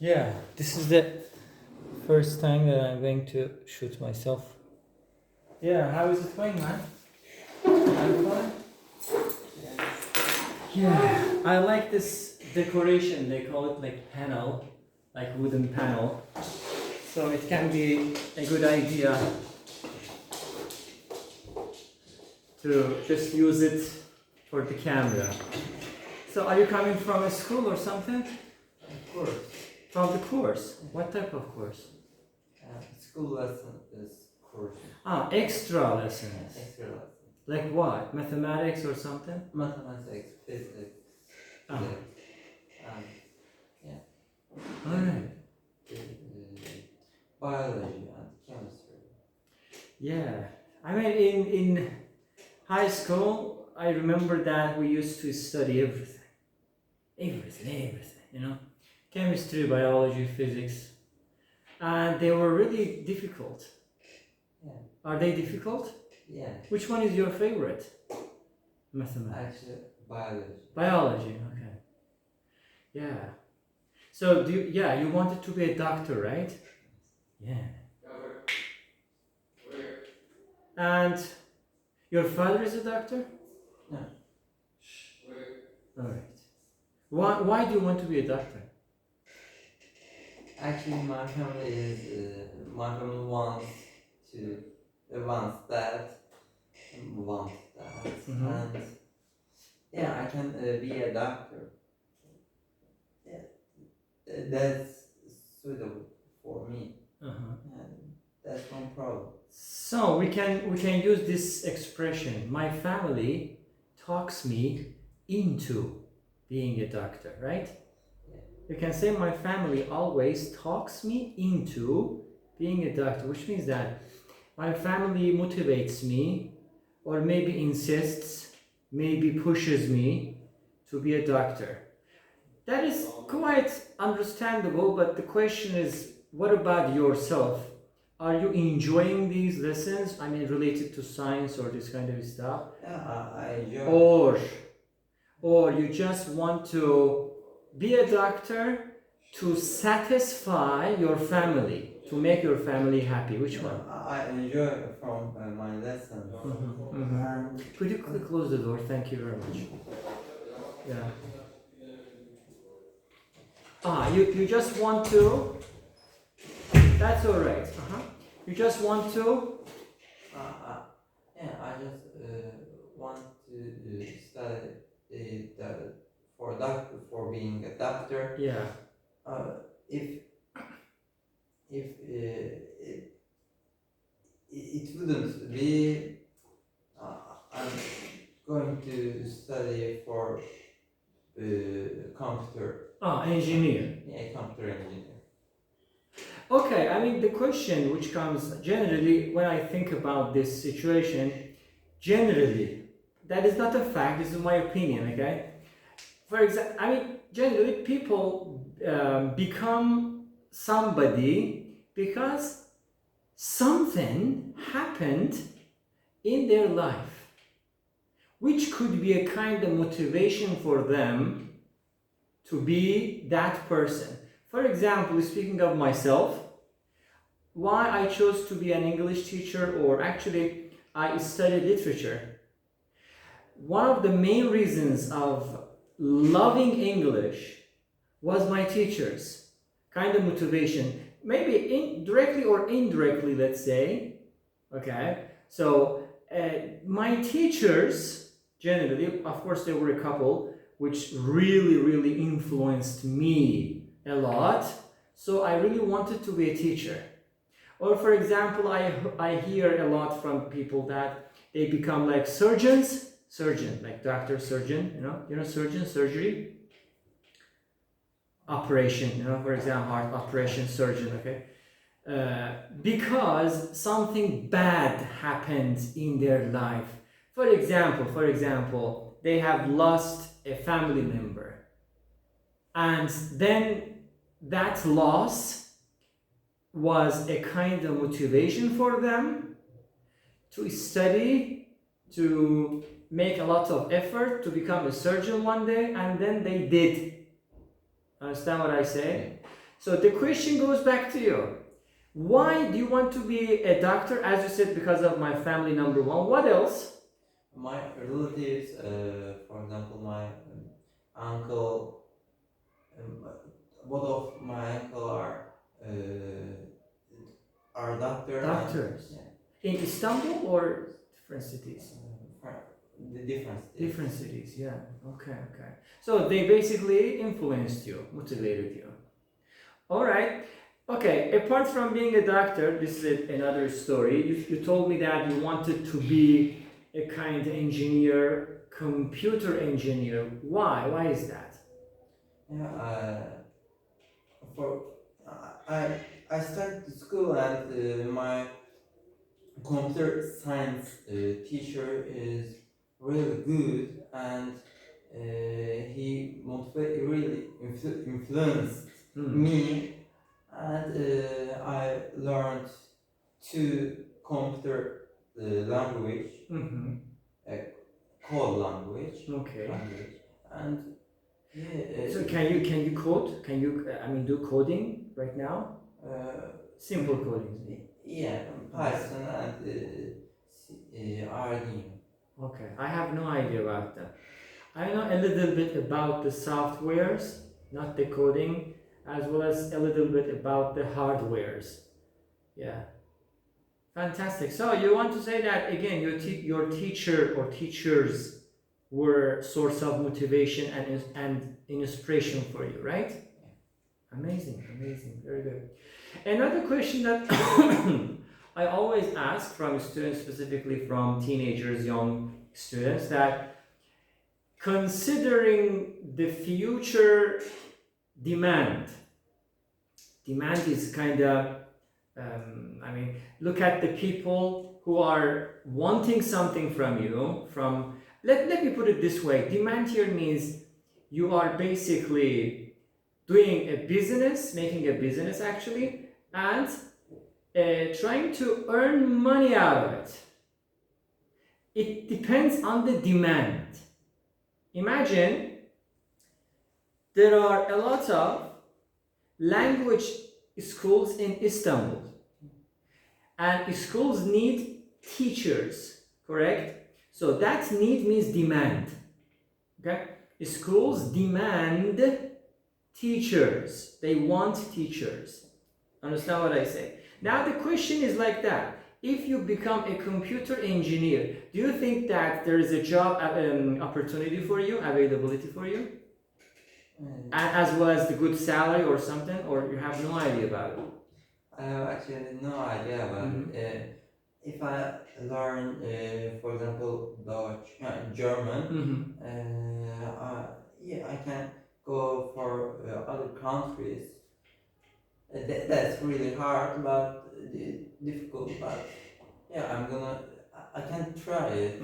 Yeah, this is the first time that I'm going to shoot myself. Yeah, how is it going, man? I'm fine. Yeah, I like this decoration. They call it like panel, like wooden panel. So it can be a good idea to just use it for the camera. So are you coming from a school or something? Of course. From the course? What type of course? School lesson is course. Extra lessons. Extra lesson. Like what? Mathematics or something? Mathematics, physics, Ah. um, yeah. Alright. Biology and chemistry. Yeah. I mean, in high school, I remember that we used to study everything. Everything, you know? Chemistry, biology, physics. And they were really difficult. Yeah. Are they difficult? Yeah. Which one is your favorite? Mathematics. Actually, biology. Biology, okay. Yeah. So you wanted to be a doctor, right? Yeah. And your father is a doctor? No. Alright. Why do you want to be a doctor? Actually, my family wants that, Mhm. and yeah, I can be a doctor. Yeah, that's suitable for me. And that's no problem. So we can use this expression. My family talks me into being a doctor, right? Yeah. You can say my family always talks me into being a doctor, which means that my family motivates me, or maybe insists, maybe pushes me to be a doctor. That is quite understandable, but the question is, what about yourself? Are you enjoying these lessons? I mean, related to science or this kind of stuff? Yeah, I enjoy. Or you just want to be a doctor to satisfy your family, to make your family happy. Which one? I enjoy from my lessons. Could you close the door? Thank you very much. Yeah. You just want to. That's all right. You just want to. Yeah, I just want to study for being a doctor. Yeah. If it wouldn't be, I'm going to study for computer. Engineer. Yeah, computer engineer. Okay, I mean, the question which comes generally when I think about this situation, generally, that is not a fact, this is my opinion, okay? For example, I mean, generally, people become somebody because something happened in their life, which could be a kind of motivation for them to be that person. For example, speaking of myself, why I chose to be an English teacher, or actually I studied literature. One of the main reasons of loving English was my teachers. Kind of motivation, maybe directly or indirectly, let's say. Okay, so my teachers, generally, of course, there were a couple which really influenced me a lot. So I really wanted to be a teacher. Or for example, I hear a lot from people that they become like surgeon, like doctor, surgeon, surgeon, surgery, operation, for example, heart operation, surgeon, okay? Because something bad happened in their life. For example, they have lost a family member. And then that loss was a kind of motivation for them to study, to make a lot of effort to become a surgeon one day, and then they did. Understand what I say? So the question goes back to you. Why do you want to be a doctor? As you said, because of my family, number one. What else? My relatives, for example, my uncle, both of my uncle are doctor Doctors. and In Istanbul or different cities? the difference. Different cities, yeah. Okay, okay. So they basically influenced you, motivated you. All right. Okay, apart from being a doctor, this is another story. You told me that you wanted to be a kind engineer, computer engineer. Why? Why is that? Yeah, for I started school and my computer science teacher is really good and he really influenced me and I learned two computer language, uh, code Okay. language, and yeah, So can you code? Can you do coding right now? Simple coding. yeah, Python and Arduino. Okay, I have no idea about that. I know a little bit about the softwares, not the coding, as well as a little bit about the hardwares. Yeah, fantastic. So you want to say that again, your teacher or teachers were source of motivation and inspiration for you, right? Amazing, amazing, very good. Another question that I always ask from students, specifically from teenagers, young students, that considering the future demand, demand is kind of, look at the people who are wanting something from you. Let me put it this way: demand here means you are basically doing a business, making a business actually, and trying to earn money out of it. It depends on the demand. Imagine there are a lot of language schools in Istanbul, and schools need teachers, correct? So that need means demand. Okay? Schools demand teachers. They want teachers. Understand what I say? Now the question is like that. If you become a computer engineer, do you think that there is a job opportunity for you, availability for you? As well as the good salary or something, or you have no idea about it? I have actually no idea about it. If I learn, for example, Dutch, German, yeah, I can go for other countries. That's really hard, but difficult. But yeah, I can try it,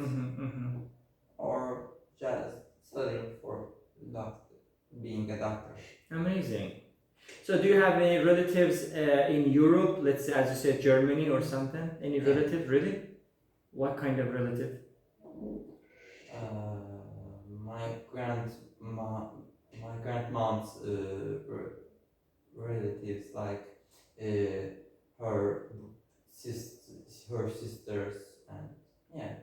or just studying for doctor, being a doctor. Amazing. So do you have any relatives in Europe, let's say, as you said, Germany or something? Any Yeah. relative, really? What kind of relative? My my grandmom's relatives, like her her sisters, and yeah.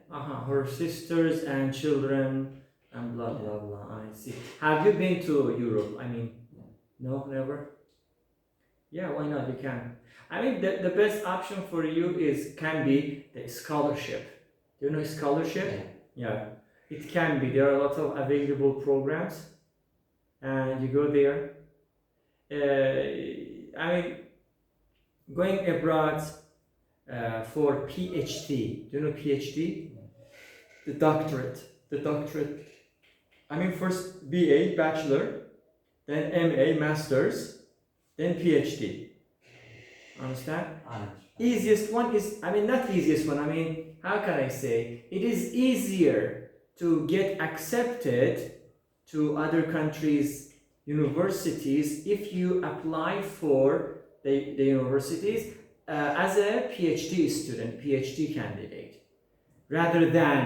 Her sisters and children and blah blah blah. I see. Have you been to Europe? No, never. Yeah, why not? You can. The best option for you can be the scholarship. Do you know scholarship? Yeah, it can be. There are a lot of available programs, and you go there. Going abroad for PhD. Do you know PhD? The doctorate. The doctorate. First BA, bachelor, then MA, masters, then PhD. Understand? Easiest one is, not easiest one, how can I say? It is easier to get accepted to other countries' universities if you apply for the universities as a PhD student, PhD candidate, rather than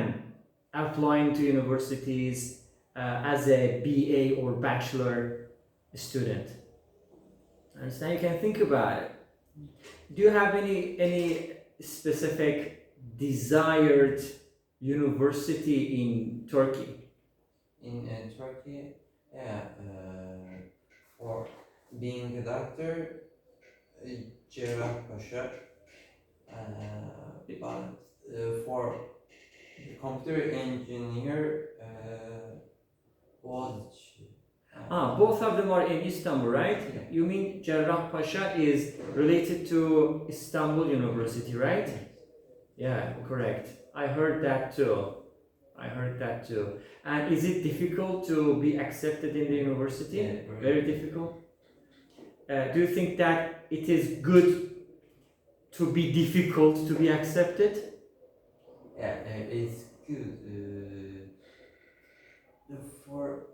applying to universities as a BA or bachelor student. Understand? You can think about it. Do you have any specific desired university in Turkey? In Turkey, yeah, for being a doctor, Cerrahpaşa, but for computer engineer, Boğaziçi. Both of them are in Istanbul, right? Yeah. You mean Cerrahpaşa is related to Istanbul University, right? Yeah, correct. I heard that too. I heard that too. And is it difficult to be accepted in the university? Yeah, Very difficult. Do you think that it is good to be difficult to be accepted? Yeah, it's good. For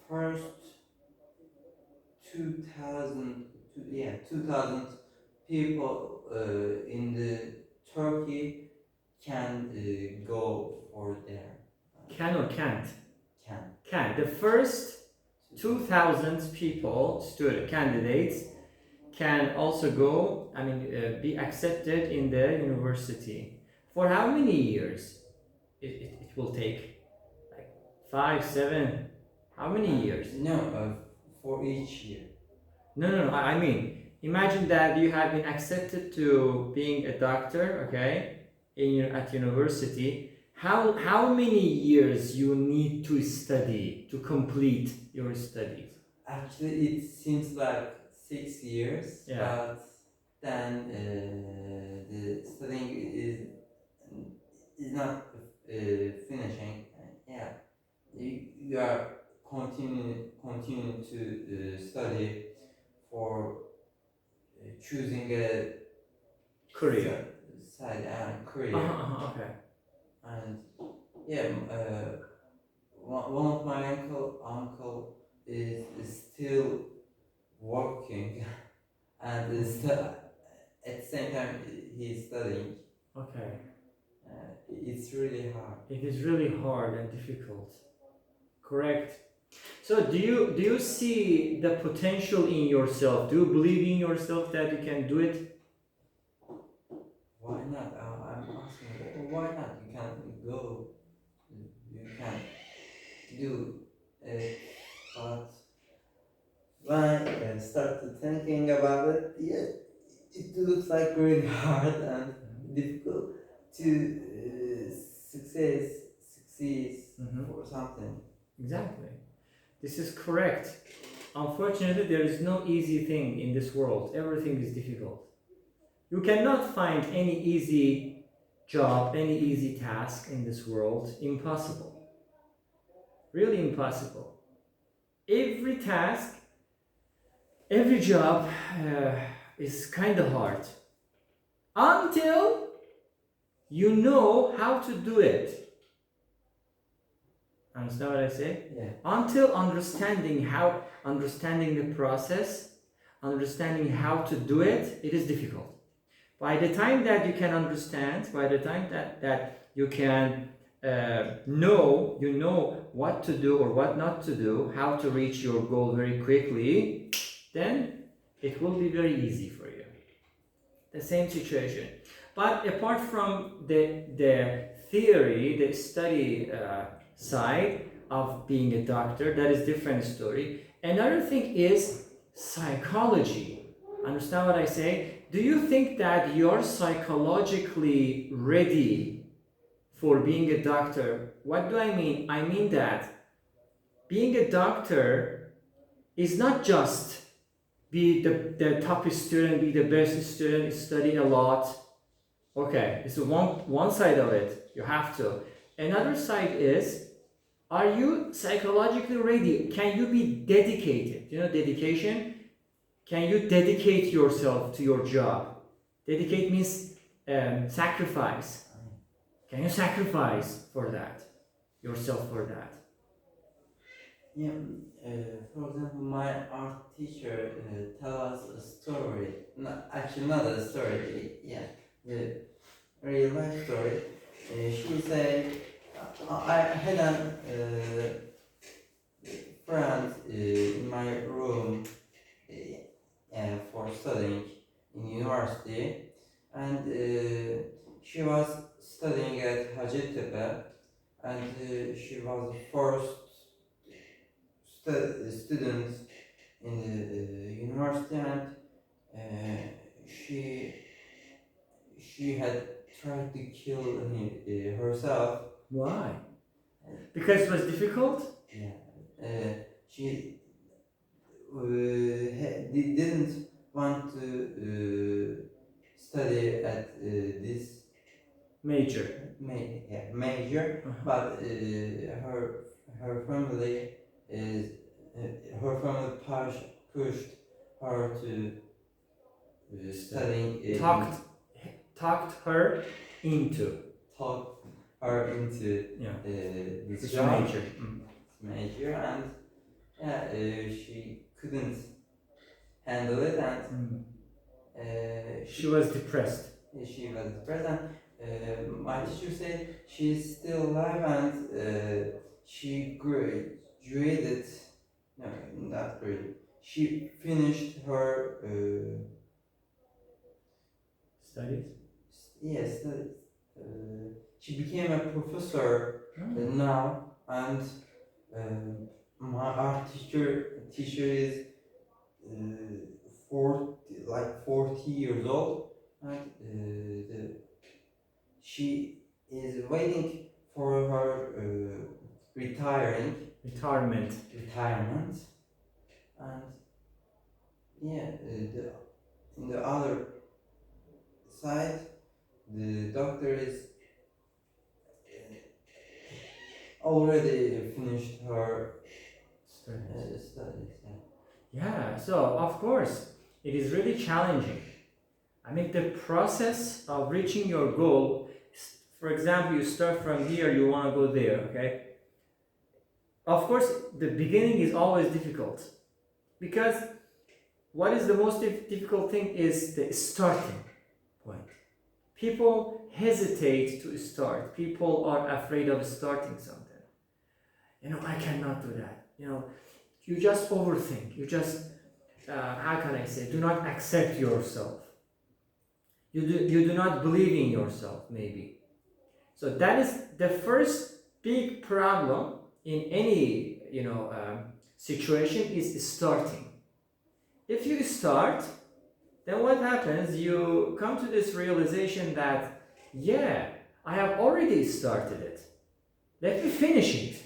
first 2000, 2000 people in the Turkey can go for there. Can or can't? Can. Can. The first 2,000 people, student candidates, can also go, be accepted in the university. For how many years it will take? Like 5, 7, how many years? No, for each year. No. I mean, imagine that you have been accepted to being a doctor, okay, at university. How many years you need to study to complete your studies? Actually, it seems like 6 years, Yeah. but then the studying is not finishing. Yeah, you are continuing to study for choosing a Career. side and career. Okay. And yeah, one of my uncle is still working and at the same time he's studying. Okay. It's really hard. It is really hard and difficult. Correct. So do you see the potential in yourself? Do you believe in yourself that you can do it? Why not? I'm asking, why not? You can go, you can do it, but when I started thinking about it, yeah, it looks like really hard and difficult to succeed for something. Exactly. This is correct. Unfortunately, there is no easy thing in this world. Everything is difficult. You cannot find any easy job, any easy task in this world. Impossible. Really impossible. Every task, every job is kind of hard. Until you know how to do it. Understand what I say? Yeah. Until understanding the process, understanding how to do it, it is difficult. By the time that you can understand, by the time that you can know what to do or what not to do, how to reach your goal very quickly, then it will be very easy for you. The same situation. But apart from the theory, the study side of being a doctor, that is different story. Another thing is psychology. Understand what I say? Do you think that you're psychologically ready for being a doctor? What do I mean? I mean that being a doctor is not just be the top student, be the best student, study a lot. Okay, it's one side of it. You have to. Another side is, are you psychologically ready? Can you be dedicated? You know, dedication? Can you dedicate yourself to your job? Dedicate means sacrifice. Can you sacrifice for that? Yourself for that? Yeah, for example, my art teacher tell us a story. No, actually, not a story. Yeah, the real life story. She said, I had a friend in my room. studying in university, and she was studying at Hacettepe, and she was the first student in the university, and she had tried to kill herself. Why? Because it was difficult? Yeah. She didn't want to study at this Major. major, but her family is her family pushed her to studying. Talked her into. Talked her into this job, major, and she couldn't handle it, and she was depressed. She was depressed, and my teacher said she's still alive, and she graduated. No, not graduated. She finished her studies. Yes, studies. She became a professor now, and my art teacher is 40 years old, and she is waiting for her retirement, and in the other side, the doctor is already finished her studies. Yeah, so of course it is really challenging. I mean, the process of reaching your goal, for example, you start from here, you want to go there, okay? Of course, the beginning is always difficult, because what is the most difficult thing is the starting point. People hesitate to start. People are afraid of starting something. I cannot do that. You just overthink. You just, how can I say, do not accept yourself. You do not believe in yourself, maybe. So that is the first big problem in any, situation, is starting. If you start, then what happens? You come to this realization that, I have already started it. Let me finish it.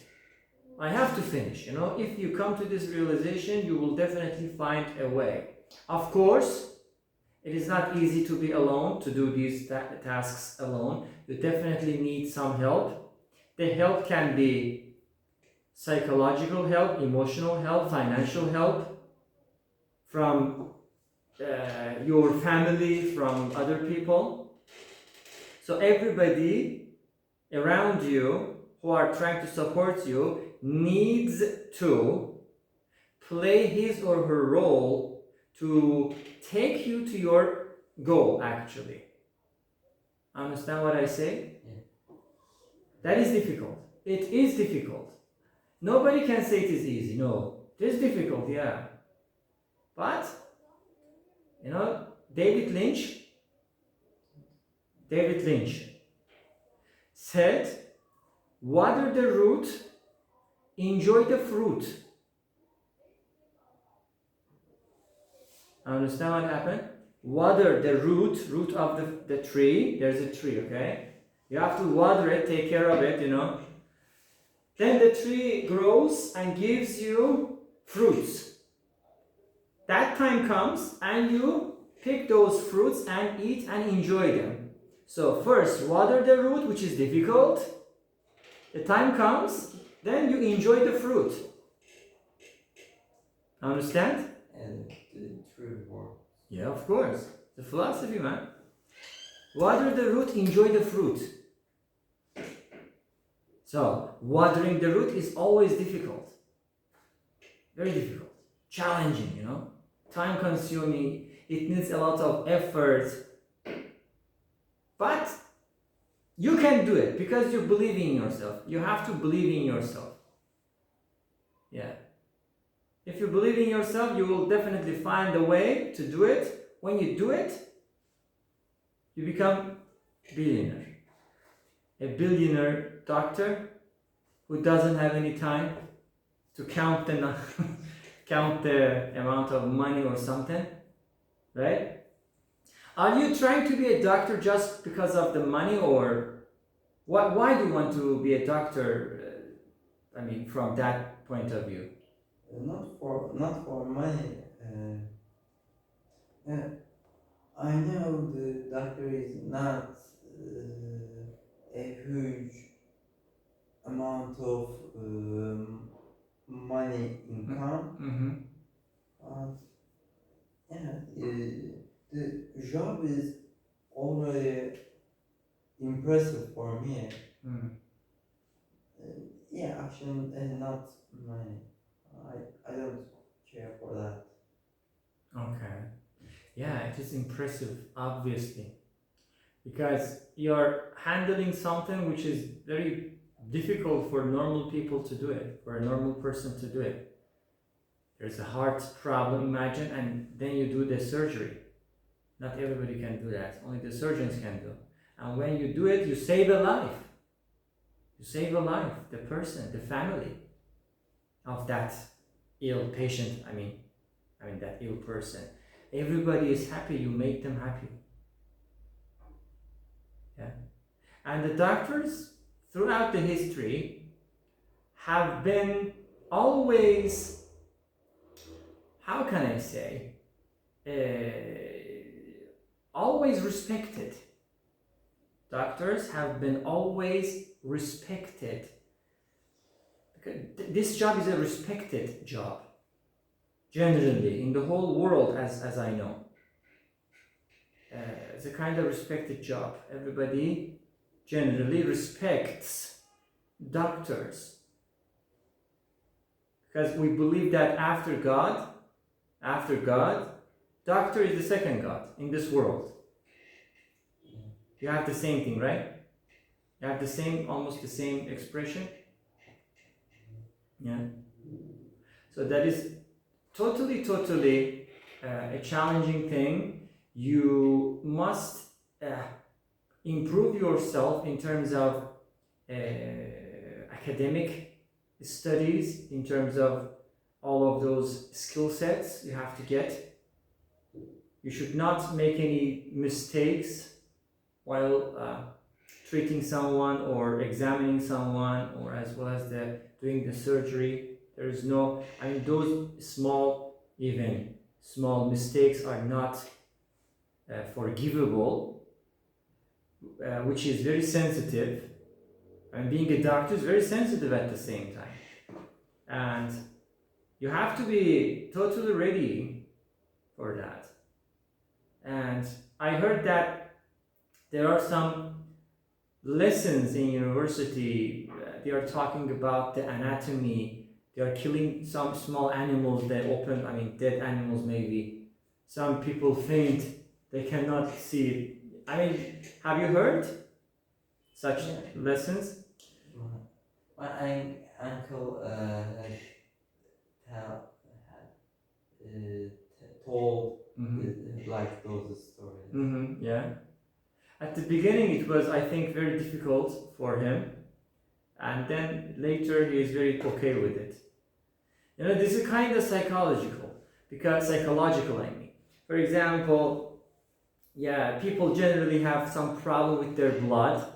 I have to finish. If you come to this realization, you will definitely find a way. Of course, it is not easy to be alone, to do these tasks alone. You definitely need some help. The help can be psychological help, emotional help, financial help from your family, from other people. So everybody around you who are trying to support you needs to play his or her role to take you to your goal, actually. Understand what I say? Yeah. That is difficult. It is difficult. Nobody can say it is easy. No, it is difficult, yeah. But, David Lynch said, water the root, enjoy the fruit. Understand what happened? Water the root of the tree. There's a tree, okay? You have to water it, take care of it, Then the tree grows and gives you fruits. That time comes and you pick those fruits and eat and enjoy them. So first, water the root, which is difficult. The time comes, then you enjoy the fruit. Understand? And the true word. Yeah, of course. The philosophy, man. Water the root, enjoy the fruit. So, watering the root is always difficult. Very difficult. Challenging, Time consuming. It needs a lot of effort. But you can do it because you believe in yourself. You have to believe in yourself. Yeah. If you believe in yourself, you will definitely find a way to do it. when you do it, you become billionaire. A billionaire doctor who doesn't have any time to count the count the amount of money or something, right? Are you trying to be a doctor just because of the money, or what? Why do you want to be a doctor? I mean, from that point of view. Not for money. Yeah, I know the doctor is not a huge amount of money income. Mm-hmm. But yeah, the job is already impressive for me. Mm. Yeah, actually, not money. I don't care for that. Okay. Yeah, it is impressive, obviously, because you're handling something which is very difficult for normal people to do it, for a normal person to do it. There's a heart problem, imagine, and then you do the surgery. Not everybody can do that, only the surgeons can do. And when you do it, you save a life. You save a life, the person, the family of that ill patient, I mean that ill person. Everybody is happy, you make them happy. Yeah. And the doctors throughout the history have been always, how can I say, always respected. Doctors have been always respected. Because this job is a respected job, generally, in the whole world, as I know. It's a kind of respected job. Everybody generally respects doctors. Because we believe that after God, doctor is the second God in this world. You have the same thing, right? You have the same, almost the same expression. Yeah. So that is totally a challenging thing. You must improve yourself in terms of academic studies, in terms of all of those skill sets you have to get. You should not make any mistakes while treating someone or examining someone, or as well as doing the surgery. There is no, I mean, those even small mistakes are not forgivable, which is very sensitive. And being a doctor is very sensitive at the same time. And you have to be totally ready for that. And I heard that there are some lessons in university. They are talking about the anatomy. They are killing some small animals. They open, dead animals maybe. Some people faint. They cannot see it. I mean, have you heard such lessons? My uncle told like those stories. Mm-hmm. Yeah. At the beginning, it was, I think, very difficult for him, and then later he is very okay with it. You know, this is kind of psychological, I mean. For example, yeah, people generally have some problem with their blood,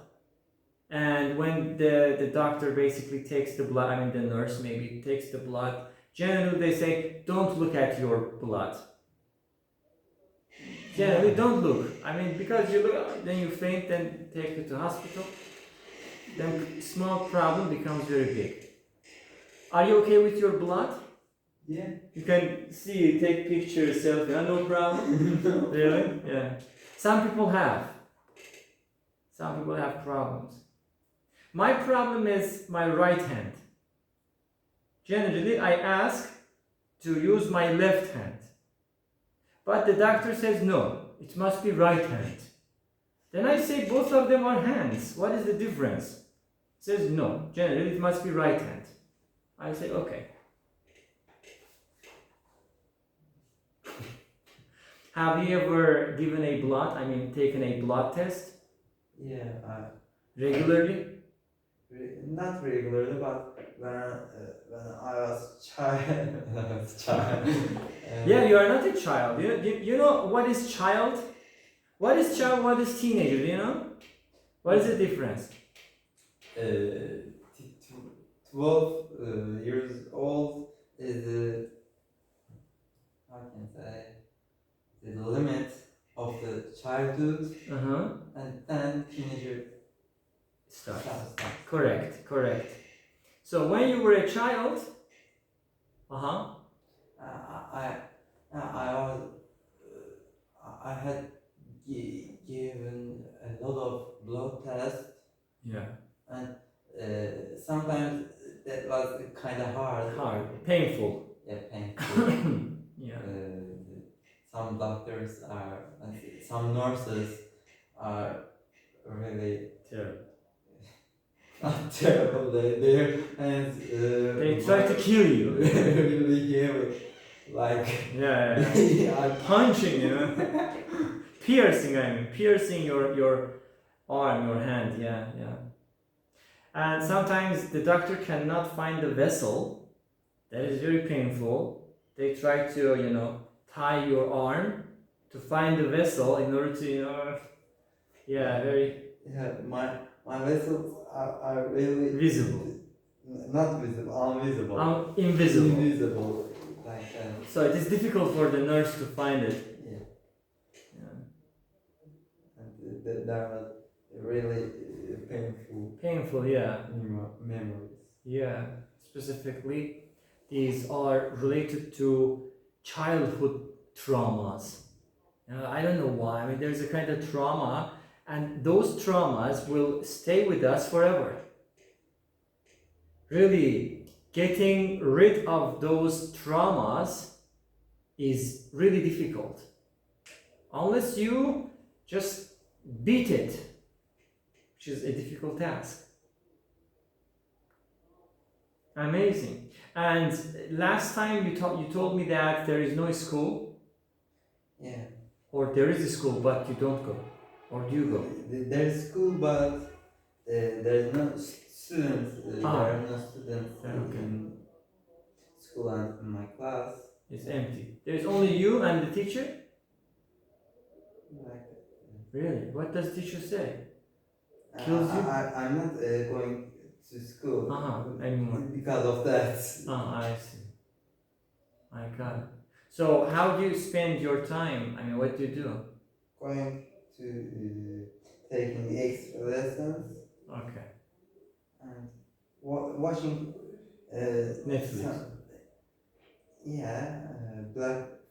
and when the doctor basically takes the blood, the nurse maybe takes the blood, generally they say, don't look at your blood. Generally, don't look. Because you look, then you faint, then take it to hospital. Then small problem becomes very big. Are you okay with your blood? Yeah. You can see, take pictures, selfie, no problem. No. Really? Yeah. Some people have problems. My problem is my right hand. Generally, I ask to use my left hand. But the doctor says no, it must be right hand. Then I say both of them are hands. What is the difference? He says no, generally it must be right hand. I say okay. Have you ever given a blood? I mean, taken a blood test Yeah, regularly? not regularly, but when I was child, when I was child. Yeah, you are not a child. You know what is child? What is child? What is teenager? Do you know? What is the difference? 12 years old is the, how can I say, the limit of the childhood, and then teenager Start. starts. Correct, correct. So when you were a child, I was I had given a lot of blood tests, yeah, and sometimes that was kind of hard. painful. Yeah, painful. Yeah. Some doctors are, and some nurses are really Terrible. not terrible. Their hands. They try to kill you. Really heavy, like Yeah. Punching, you know. Piercing, I mean, piercing your arm, your hand. Yeah. And sometimes the doctor cannot find the vessel. That is very painful. They try to, tie your arm to find the vessel in order to, very. Yeah, my vessels are really Visible. not visible, invisible. Invisible. Invisible, like So it is difficult for the nurse to find it. yeah. And that was really painful. Painful, yeah. Memories. Yeah. Specifically, these are related to childhood traumas. I don't know why. I mean, there's a kind of trauma, and those traumas will stay with us forever. Really, getting rid of those traumas is really difficult. Unless you just beat it, which is a difficult task. Amazing. And last time you told me that there is no school. Yeah. Or there is a school, but you don't go. Or do you go? There's school, but there's no students. There are no students in school, and in my class. It's empty. There's only you and the teacher? Like, Really? What does the teacher say? Kills you? I'm not going to school anymore. because of that. I see. I got it. So how do you spend your time? I mean, what do you do? Going to taking extra lessons. Okay. And watching Netflix.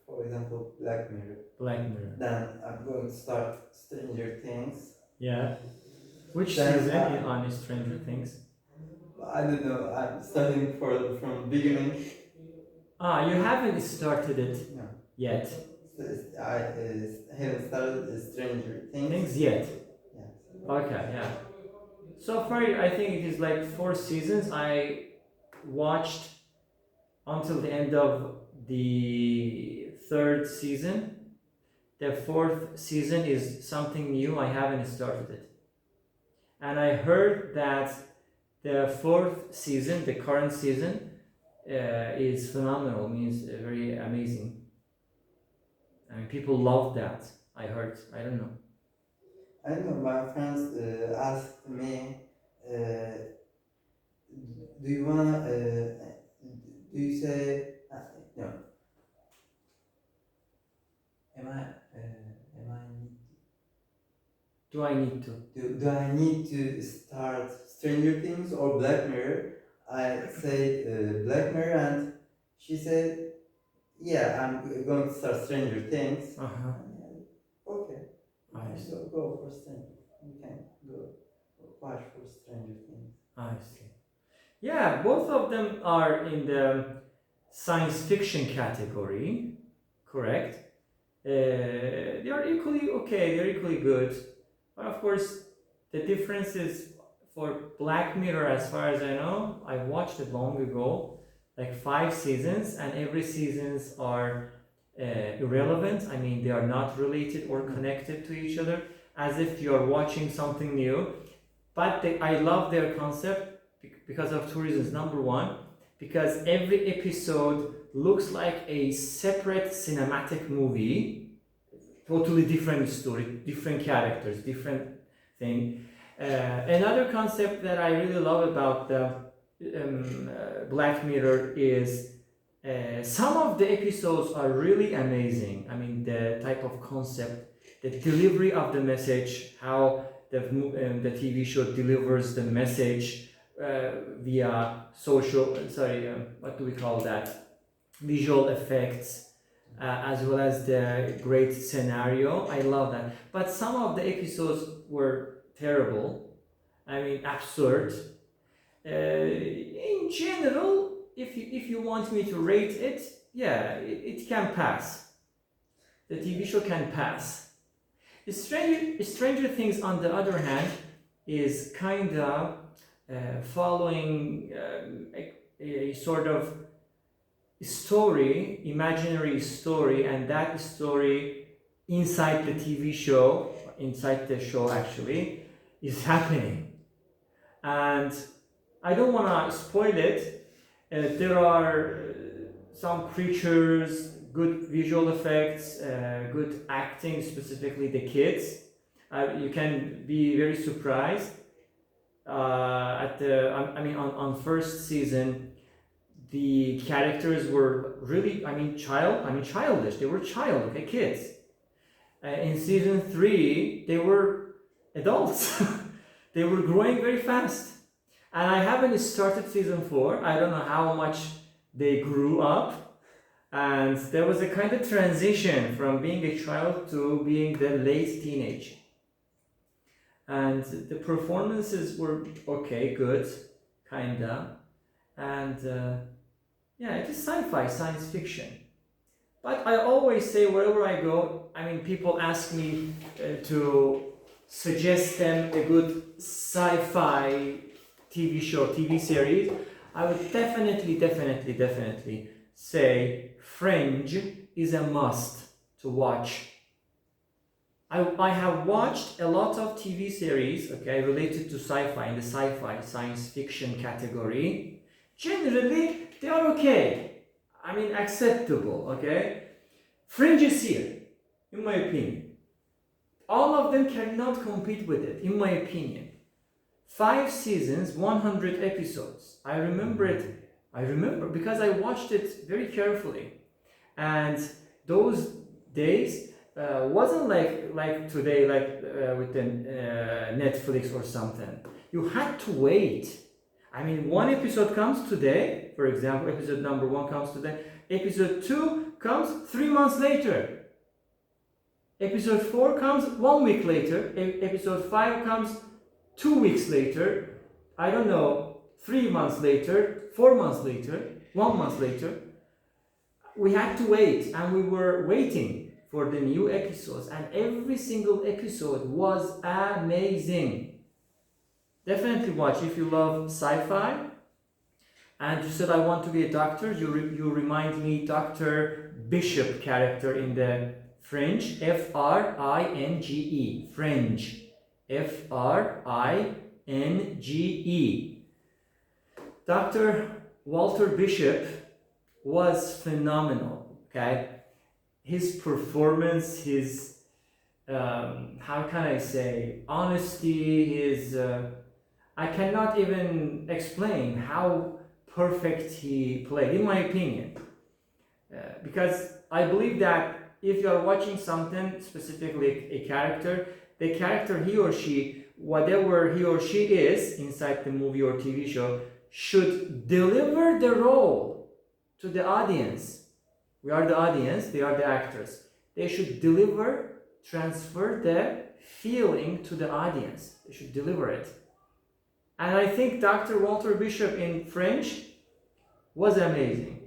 For example, Black Mirror. Black Mirror. Then I'm going to start Stranger Things. Yeah. Which season on Stranger Things? I don't know. I'm starting from beginning. You haven't started it yet. I haven't started Stranger Things yet. Yeah. Okay, yeah. So far, I think it is like 4 seasons. I watched until the end of the 3rd season. The 4th season is something new. I haven't started it. And I heard that the 4th season, the current season, is phenomenal, means very amazing. I mean, people love that. I heard. I don't know. I don't know. My friends asked me, "Do you wanna? Do you say no? Am I? Do I need to? Do I need to start Stranger Things or Black Mirror?" I said Black Mirror, and she said, "Yeah, I'm going to start Stranger Things." Okay. Go for Stranger. You can go watch for Stranger Things. I see. Yeah, both of them are in the science fiction category, correct? They are equally okay. They're equally good, but of course, the difference is for Black Mirror. As far as I know, I watched it long ago, like 5 seasons, and every seasons are irrelevant. I mean, they are not related or connected to each other, as if you are watching something new. But I love their concept because of two reasons. Number one, because every episode looks like a separate cinematic movie, totally different story, different characters, different thing. Another concept that I really love about the Black Mirror is some of the episodes are really amazing. I mean, the type of concept, the delivery of the message, how the TV show delivers the message via what do we call that? Visual effects, as well as the great scenario. I love that. But some of the episodes were terrible. I mean, absurd. In general, if you want me to rate it, yeah, it can pass. The TV show can pass. Stranger Things, on the other hand, is kind of following a sort of story, imaginary story, and that story inside the TV show, inside the show actually, is happening. And I don't want to spoil it. There are some creatures, good visual effects, good acting, specifically the kids. You can be very surprised. On first season, the characters were really, childish. They were kids. In season 3, they were adults. They were growing very fast. And I haven't started season 4. I don't know how much they grew up. And there was a kind of transition from being a child to being the late teenage. And the performances were okay, good, kinda. And it is sci-fi, science fiction. But I always say, wherever I go, people ask me to suggest them a good sci-fi TV show, TV series. I would definitely say Fringe is a must to watch. I have watched a lot of TV series, related to sci-fi, in the sci-fi, science fiction category. Generally, they are okay. Acceptable, Fringe is here, in my opinion. All of them cannot compete with it, in my opinion. 5 seasons, 100 episodes. I remember because I watched it very carefully. And those days wasn't like today, with the Netflix or something. You had to wait. One episode comes today, for example, episode number 1 comes today. Episode 2 comes 3 months later. Episode 4 comes 1 week later. Episode 5 comes 2 weeks later. I don't know, 3 months later, 4 months later, 1 month later. We had to wait, and we were waiting for the new episodes, and every single episode was amazing. Definitely watch if you love sci-fi. And you said I want to be a doctor. You remind me Dr. Bishop character in the Fringe. Fringe. Fringe. Fringe. Dr. Walter Bishop was phenomenal. His performance, his honesty, his I cannot even explain how perfect he played, in my opinion. Because I believe that if you are watching something, specifically a character, the character, he or she, whatever he or she is inside the movie or TV show, should deliver the role to the audience. We are the audience, they are the actors. They should transfer the feeling to the audience. They should deliver it. And I think Dr. Walter Bishop in Fringe was amazing.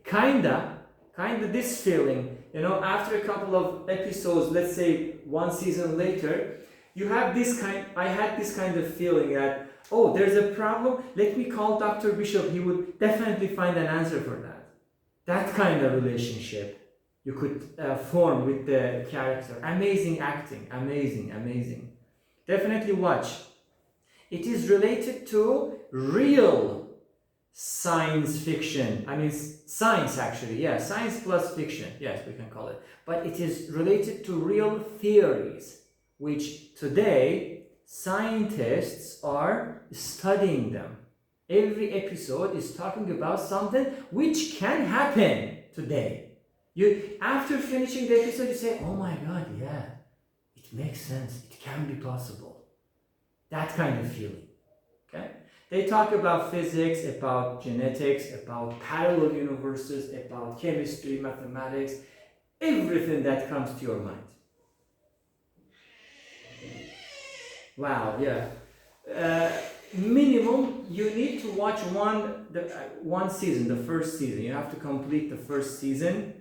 Kinda this feeling, after a couple of episodes, let's say 1 season later, I had this kind of feeling that, oh, there's a problem, let me call Dr. Bishop, he would definitely find an answer for that. That kind of relationship. you could form with the character. Amazing acting, amazing, amazing. Definitely watch. It is related to real science fiction. I mean, science actually, yeah, science plus fiction, yes, we can call it. But it is related to real theories, which today scientists are studying them. Every episode is talking about something which can happen today. You, after finishing the episode, you say, "Oh my God, yeah, it makes sense. It can be possible." That kind of feeling. Okay? They talk about physics, about genetics, about parallel universes, about chemistry, mathematics, everything that comes to your mind. Wow, yeah. Minimum, you need to watch one season, the first season. You have to complete the first season.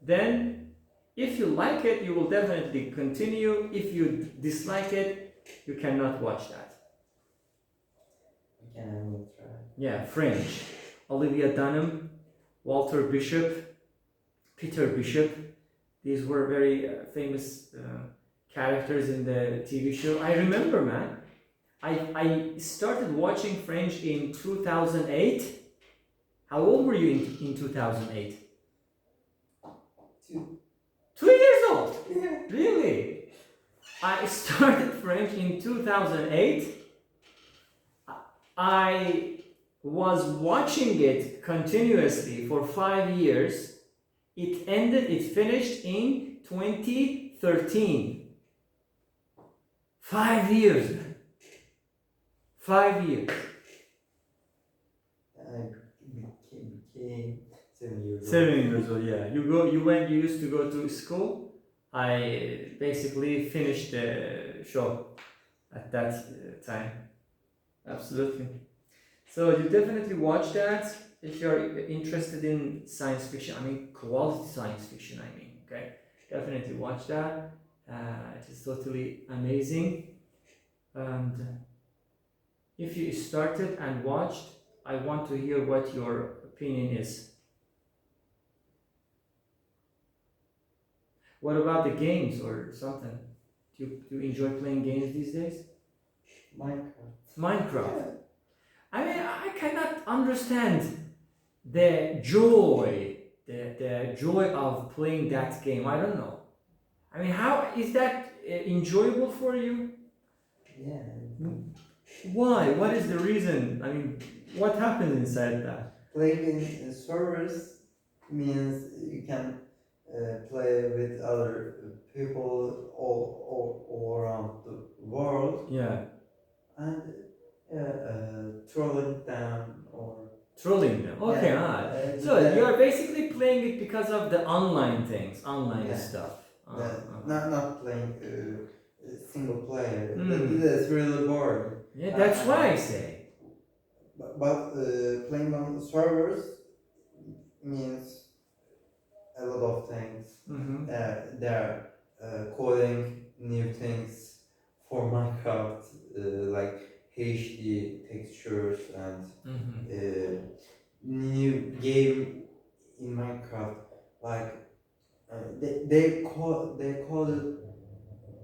Then, if you like it, you will definitely continue. If you dislike it, you cannot watch that. Okay, I will try. Yeah, Fringe. Olivia Dunham, Walter Bishop, Peter Bishop. These were very famous characters in the TV show. I remember, man. I started watching Fringe in 2008. How old were you in 2008? 2. 2 years old? Yeah. Really? I started French in 2008. I was watching it continuously for 5 years. It finished in 2013. 5 years. 5 years. I became 7 years old. 7 years old, yeah. You used to go to school. I basically finished the show at that time. Absolutely. So you definitely watch that if you're interested in science fiction. I mean, quality science fiction. I mean, okay, definitely watch that. It is totally amazing. And if you started and watched, I want to hear what your opinion is. What about the games or something? Do you enjoy playing games these days? Minecraft. Yeah. I mean, I cannot understand the joy, the joy of playing that game. I don't know. I mean, how is that enjoyable for you? Yeah. Why? What is the reason? I mean, what happens inside that? Playing in servers means you can play with other people all around the world Yeah, and trolling them or trolling them. Okay, so you are basically playing it because of the online things, online Yeah. stuff. not playing single player. Mm. That's really boring. Yeah, that's why I say. But playing on servers means a lot of things. Mm-hmm. They're coding new things for Minecraft, like HD textures and Mm-hmm. new game in Minecraft. Like they call it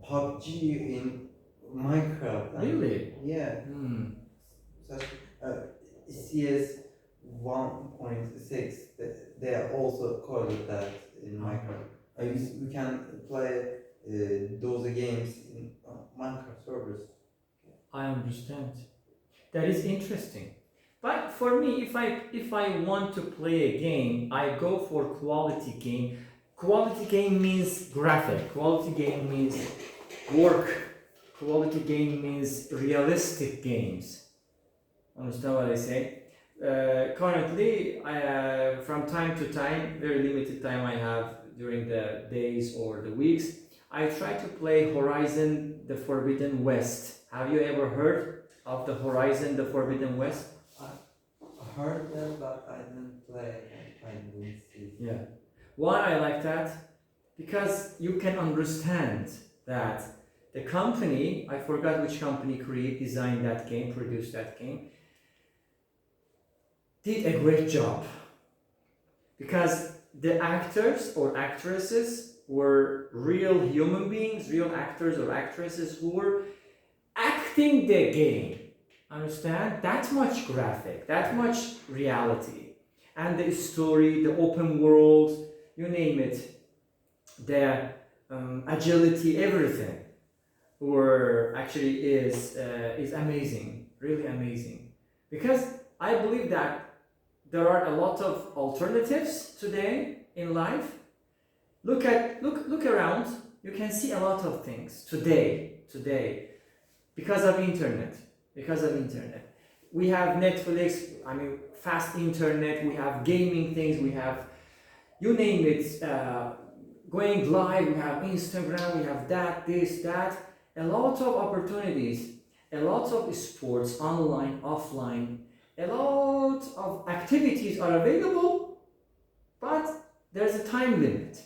PUBG in Minecraft. Really? Yeah. Mm. Such CS 1.6. They also call it that in Minecraft. We can play those games in Minecraft servers. I understand. That is interesting. But for me, if I want to play a game, I go for quality game. Quality game means graphic. Quality game means work. Quality game means realistic games. Understand what I say? Currently, from time to time, very limited time I have during the days or the weeks, I try to play Horizon the Forbidden West. Have you ever heard of the Horizon the Forbidden West? I heard that, but I didn't play. I didn't see. Yeah. Why I like that? Because you can understand that the company, I forgot which company designed that game, produced that game, did a great job. Because the actors or actresses were real human beings, real actors or actresses who were acting the game. Understand? That much graphic, that much reality. And the story, the open world, you name it, the agility, everything were actually is amazing, really amazing. Because I believe that there are a lot of alternatives today in life. Look around. You can see a lot of things today because of internet. Because of internet, we have Netflix. I mean, fast internet. We have gaming things. We have, you name it, going live. We have Instagram. We have that, this, that. A lot of opportunities. A lot of sports, online, offline. A lot of activities are available, but there's a time limit.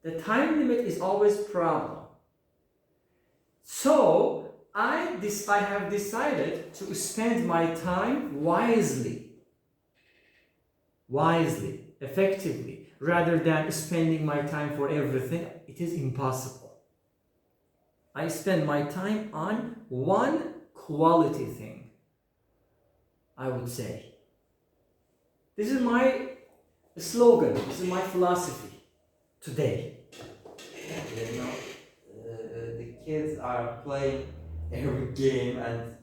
The time limit is always a problem. So I have decided to spend my time wisely, effectively, rather than spending my time for everything. It is impossible. I spend my time on one quality thing, I would say. This is my slogan, this is my philosophy today. You know, the kids are playing every game and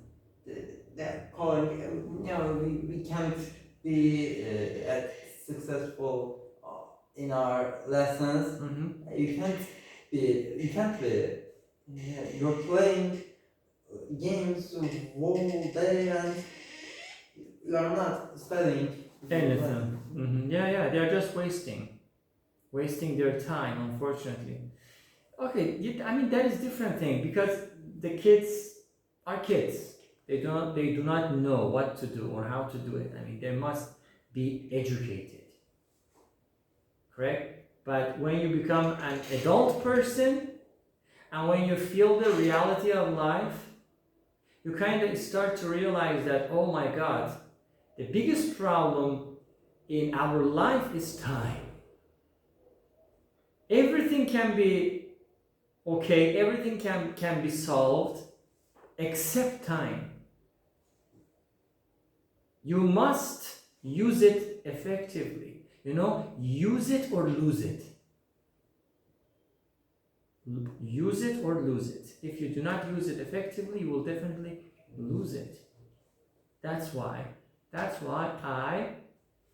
they're calling, we can't be successful in our lessons. Mm-hmm. You can't be, you're playing games whole day and you are not studying Anything. Mm-hmm. Yeah, they are just wasting their time, unfortunately. Okay, I mean that is different thing because the kids are kids. They do not know what to do or how to do it. I mean, they must be educated, correct? But when you become an adult person and when you feel the reality of life, you kind of start to realize that, oh my God, the biggest problem in our life is time. Everything can be okay, everything can be solved except time. You must use it effectively. Use it or lose it. Use it or lose it. If you do not use it effectively, you will definitely lose it. That's why I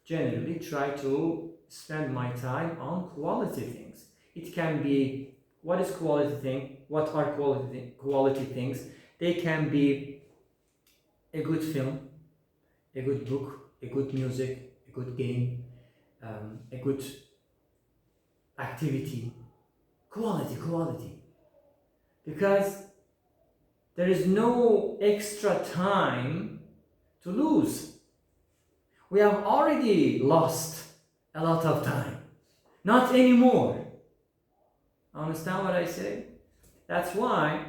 generally try to spend my time on quality things. It can be, what is quality thing? What are quality things? They can be a good film, a good book, a good music, a good game, a good activity. Quality. Because there is no extra time to lose. We have already lost a lot of time. Not anymore. Understand what I say? That's why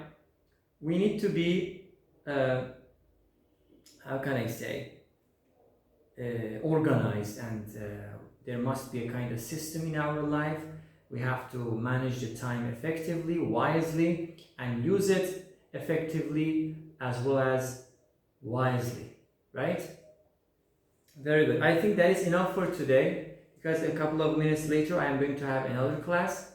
we need to be, how can I say, organized, and there must be a kind of system in our life. We have to manage the time effectively, wisely, and use it effectively as well as wisely, right? Very good. I think that is enough for today because a couple of minutes later I am going to have another class.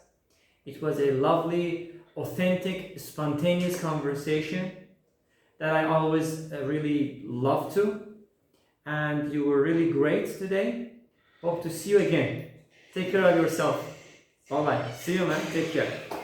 It was a lovely, authentic, spontaneous conversation that I always really love to. And you were really great today. Hope to see you again. Take care of yourself. Bye bye. See you, man. Take care.